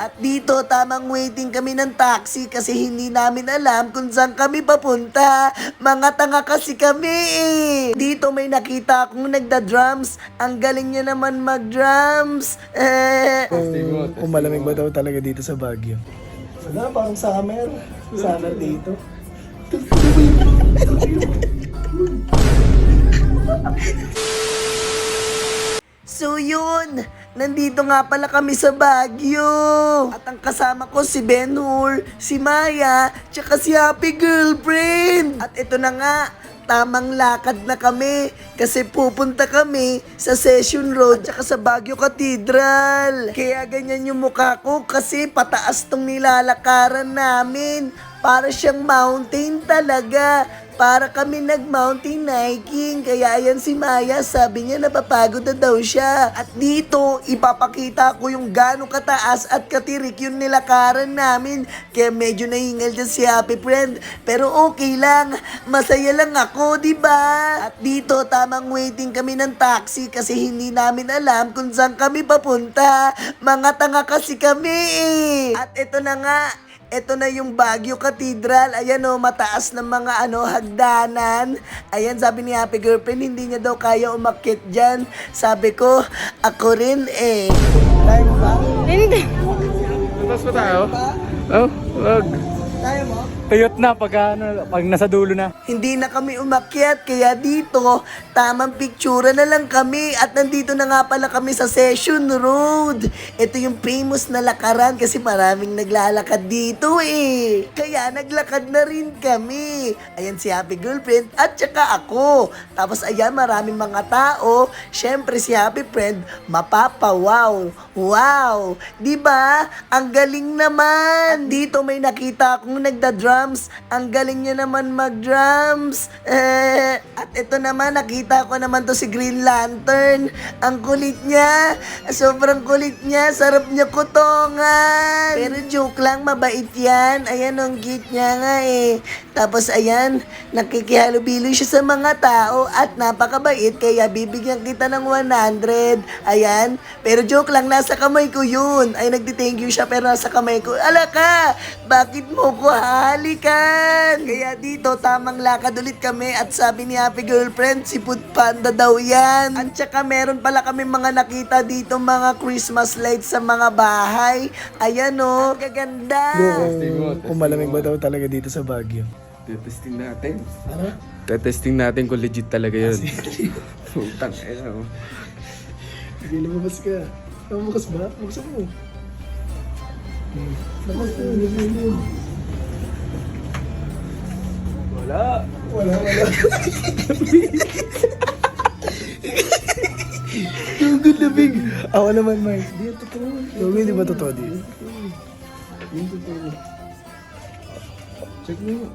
At dito, tamang waiting kami ng taxi kasi hindi namin alam kung saan kami papunta. Mga tanga kasi kami eh. Dito may nakita akong nagda-drums. Ang galing niya naman mag-drums. Kung malamig ba daw talaga dito sa Baguio? Wala, parang summer. Summer dito. So yun, nandito nga pala kami sa Baguio. At ang kasama ko si Ben-Hur, si Maya, tsaka si Happy Girlfriend. At ito na nga, tamang lakad na kami kasi pupunta kami sa Session Road tsaka sa Baguio Cathedral. Kaya ganyan yung mukha ko kasi pataas tong nilalakaran namin. Para siyang mountain talaga. Para kami nag-mountain hiking. Kaya ayan si Maya, sabi niya napapagod na daw siya. At dito, ipapakita ko yung gano'ng kataas at katirik yung nilakaran namin. Kaya medyo nahingal dyan si Happy Friend. Pero okay lang, masaya lang ako, di ba? At dito, tamang waiting kami ng taxi kasi hindi namin alam kung saan kami papunta. Mga tanga kasi kami eh. At ito na nga, ito na yung Baguio Cathedral. Ayan o, mataas ng mga hagdanan. Ayan, sabi ni Happy Girlfriend, hindi niya daw kaya umakyat dyan. Sabi ko, ako rin eh. Kaya mo ba? Hindi. Tapos pa tayo? Oh, wag. Kaya mo? Tuyot na pag nasa dulo na. Hindi na kami umakyat, kaya dito, tamang picture na lang kami. At nandito na nga pala kami sa Session Road. Ito yung famous na lakaran kasi maraming naglalakad dito eh. Kaya naglakad na rin kami. Ayan si Happy Girlfriend at saka ako. Tapos ayan, maraming mga tao. Syempre si Happy Friend, mapapawaw. Wow! Diba? Ang galing naman. Dito may nakita akong nagda-drums. Ang galing niya naman mag-drums. At ito naman, nakita ko naman to si Green Lantern. Ang kulit niya. Sobrang kulit niya. Sarap niya kutongan. Pero joke lang, mabait yan. Ayan, ang cute niya nga eh. Tapos ayan, nakikihalubilo siya sa mga tao at napakabait. Kaya bibigyan kita ng 100. Ayan. Pero joke lang, nasa kamay ko yun. Ay, nagdi-thank you siya pero nasa kamay ko. Ala ka! Bakit mo ko halikan? Kaya dito, tamang lakad ulit kami at sabi ni Happy Girlfriend, si Food Panda daw yan. At saka meron pala kami mga nakita dito, mga Christmas lights sa mga bahay. Ayan o, ang gaganda. Kung malamig ba daw talaga dito sa Baguio? Testing natin. Ano? Testing natin kung legit talaga yun. Putang ina mo. Sige, lumabas ka. Lumabas ba? Buksan mo. Lumabas ka. Wala. Wala. Yung good labig. Ako naman, Mike. Di, totoo. Yung hindi ba totoo, di? Yung totoo. Check mo.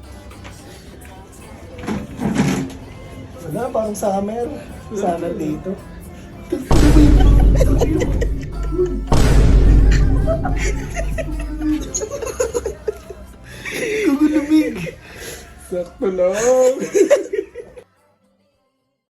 Wala, parang summer. Summer dito. Gugulamig. Sakto lang.